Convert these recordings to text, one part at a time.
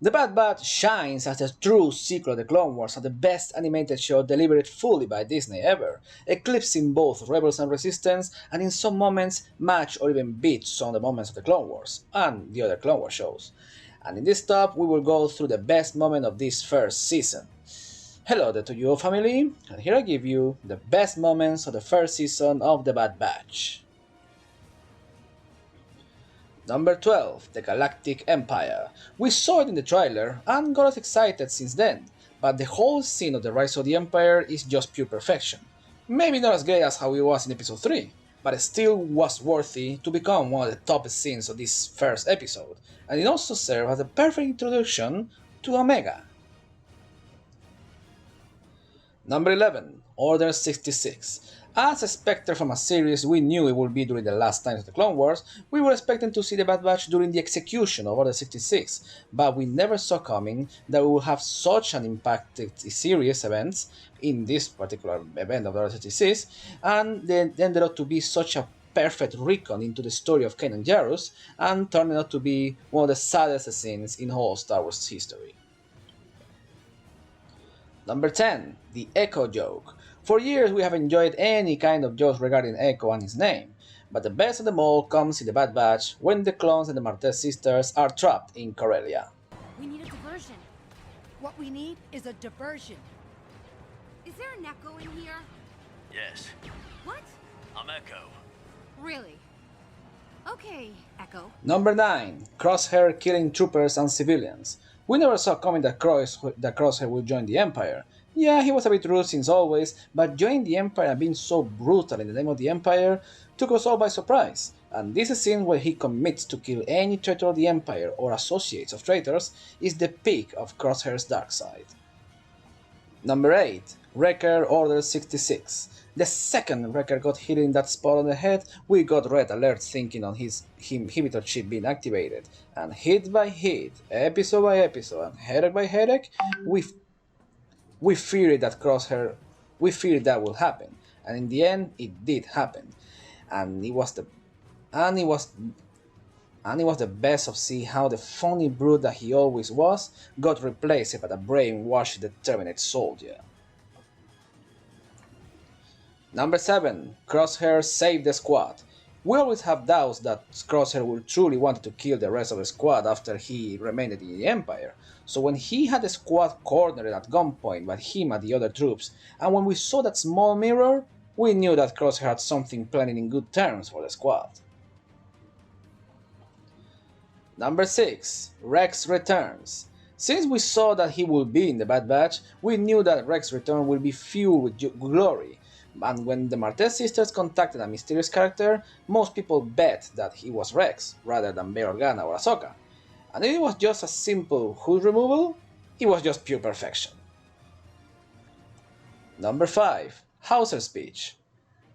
The Bad Batch shines as the true sequel of the Clone Wars and the best animated show delivered fully by Disney ever, eclipsing both Rebels and Resistance, and in some moments match or even beat some of the moments of the Clone Wars and the other Clone Wars shows. And in this top, we will go through the best moment of this first season. Hello there to you, family, and here I give you the best moments of the first season of The Bad Batch. Number 12, the Galactic Empire. We saw it in the trailer and got us excited since then, but the whole scene of the rise of the Empire is just pure perfection. Maybe not as great as how it was in episode 3, but it still was worthy to become one of the top scenes of this first episode, and it also served as a perfect introduction to Omega. Number 11, Order 66. As expected from a series we knew it would be during the last times of the Clone Wars, we were expecting to see the Bad Batch during the execution of Order 66, but we never saw coming that we would have such an impacted series events in this particular event of Order 66, and they ended up to be such a perfect recon into the story of Kanan Jarrus, and turned out to be one of the saddest scenes in all Star Wars history. Number 10, the Echo joke. For years we have enjoyed any kind of jokes regarding Echo and his name, but the best of them all comes in the Bad Batch when the clones and the Martez sisters are trapped in Corellia. We need a diversion. What we need is a diversion. Is there an echo in here? Yes, What? I'm Echo. Really? Okay, Echo. Number 9, Crosshair killing troopers and civilians. We never saw coming that Crosshair would join the Empire. Yeah, he was a bit rude since always, but joining the Empire and being so brutal in the name of the Empire took us all by surprise. And this scene where he commits to kill any traitor of the Empire or associates of traitors is the peak of Crosshair's dark side. Number 8, Wrecker Order 66. The second Wrecker got hit in that spot on the head, we got red alert thinking on his inhibitor chip being activated, and hit by hit, episode by episode, and headache by headache, we feared that Crosshair, we feared that would happen, and in the end, it did happen, and it was the best of see how the funny brute that he always was got replaced by a brainwashed, determined soldier. Number 7, Crosshair saved the squad. We always have doubts that Crosshair will truly want to kill the rest of the squad after he remained in the Empire, so when he had the squad cornered at gunpoint by him and the other troops, and when we saw that small mirror, we knew that Crosshair had something planning in good terms for the squad. Number 6, Rex returns. Since we saw that he would be in the Bad Batch, we knew that Rex's return will be fueled with glory, and when the Martez sisters contacted a mysterious character, most people bet that he was Rex, rather than Bail Organa or Ahsoka. And if it was just a simple hood removal, it was just pure perfection. Number 5, Hauser's speech.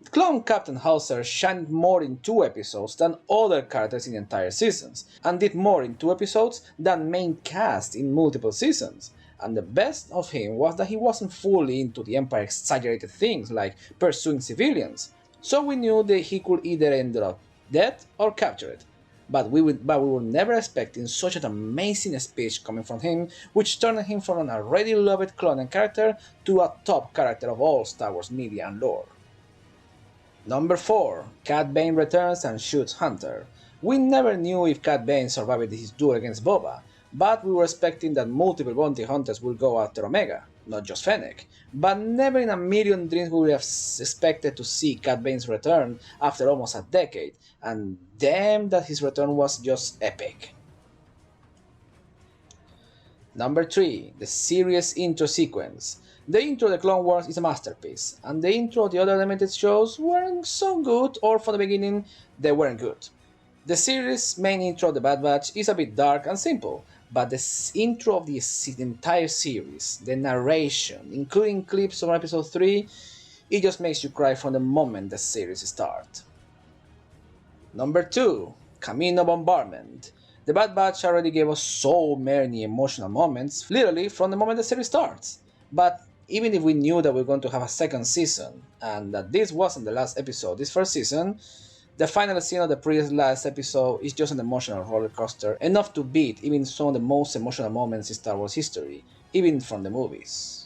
Clone Captain Hauser shined more in 2 episodes than other characters in entire seasons, and did more in 2 episodes than main cast in multiple seasons. And the best of him was that he wasn't fully into the Empire exaggerated things like pursuing civilians, so we knew that he could either end up dead or captured. But we were never expecting such an amazing speech coming from him, which turned him from an already loved clone character to a top character of all Star Wars media and lore. Number 4, Cad Bane returns and shoots Hunter. We never knew if Cad Bane survived his duel against Boba, but we were expecting that multiple bounty hunters would go after Omega, not just Fennec. But never in a million dreams we would have expected to see Cad Bane's return after almost a decade, and damn that his return was just epic. Number 3, the series intro sequence. The intro of the Clone Wars is a masterpiece, and the intro of the other animated shows weren't so good, or from the beginning, they weren't good. The series' main intro of the Bad Batch is a bit dark and simple, but the intro of the entire series, the narration, including clips from episode 3, it just makes you cry from the moment the series starts. Number 2, Camino Bombardment. The Bad Batch already gave us so many emotional moments, literally from the moment the series starts. But even if we knew that we were going to have a second season, and that this wasn't the last episode this first season, The final scene of the previous last episode is just an emotional roller coaster, enough to beat even some of the most emotional moments in Star Wars history, even from the movies.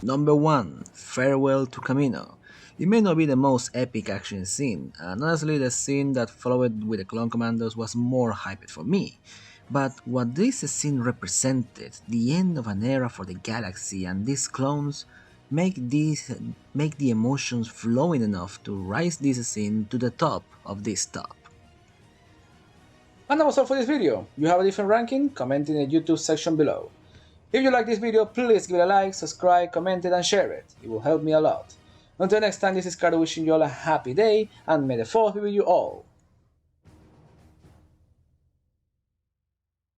Number 1. Farewell to Camino. It may not be the most epic action scene, and honestly the scene that followed with the Clone Commandos was more hyped for me. But what this scene represented, the end of an era for the galaxy and these clones, make the emotions flowing enough to rise this scene to the top of this top. And that was all for this video. You have a different ranking? Comment in the YouTube section below. If you like this video, please give it a like, subscribe, comment it and share it. It will help me a lot. Until next time, this is Cardo wishing you all a happy day, and may the 4th be with you all.